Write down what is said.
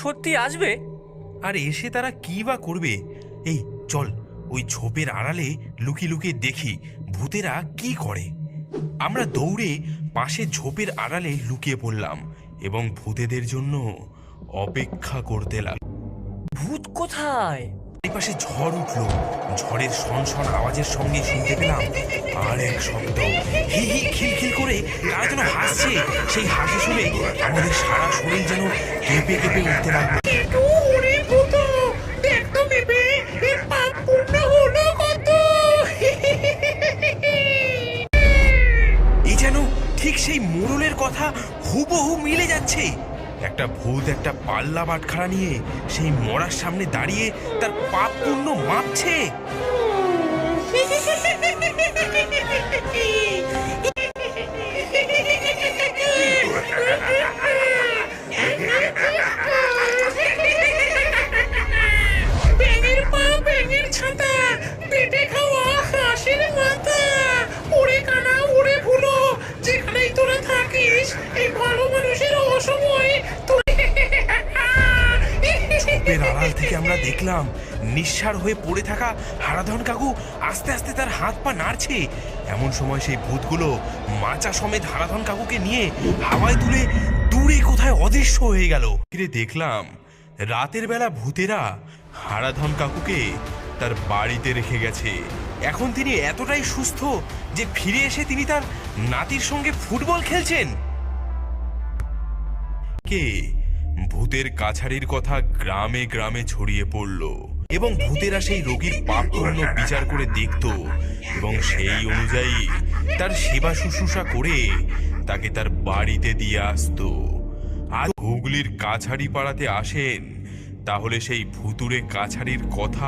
সত্যি আসবে? আর এসে তারা কি বা করবে? এই চল, ওই ঝোপের আড়ালে লুকিয়ে লুকিয়ে দেখি ভূতেরা কি করে। আমরা দৌড়ে পাশে ঝোপের আড়ালে লুকিয়ে পড়লাম এবং ভূতেদের জন্য অপেক্ষা করতে লাগলাম। ভূত কোথায়? চারিপাশে ঝড় উঠলো। ঝড়ের শনশন আওয়াজের সঙ্গে শুনতে পেলাম আর এক শব্দ, হি হি খিলখিল করে কারা যেন হাসছে। সেই হাসি শুনে আমাদের সারা শরীর যেন কেঁপে কেঁপে উঠতে লাগলো। এই যেন ঠিক সেই মোড়লের কথা হুবহু মিলে যাচ্ছে। একটা ভূত একটা পাল্লা বাটখারা নিয়ে সেই মরার সামনে দাঁড়িয়ে তার পাপ পুণ্য মাপছে। ঝোপের আড়াল থেকে আমরা দেখলাম নিঃসাড় হয়ে পড়ে থাকা হারাধন কাকু আস্তে আস্তে তার হাত পা নাড়ছে। এমন সময় সেই ভূতগুলো মাচা সমেত হারাধন কাকুকে নিয়ে হাওয়ায় তুলে দূরে কোথায় অদৃশ্য হয়ে গেল। ফিরে দেখলাম রাতের বেলা ভূতেরা হারাধন কাকুকে তার বাড়িতে রেখে গেছে। এখন তিনি এতটাই সুস্থ যে ফিরে এসে তিনি তার নাতির সঙ্গে ফুটবল খেলছেন। কে ভূতের কাছারির কথা গ্রামে গ্রামে ছড়িয়ে পড়ল এবং ভূতেরা সেই রোগীর পাপ পুণ্য বিচার করে দেখত এবং সেই অনুযায়ী তার সেবা শুশ্রূষা করে তাকে তার বাড়িতে দিয়ে আসতো। আর হুগলির কাছারি পাড়াতে আসেন তাহলে সেই ভুতুরে কাছারির কথা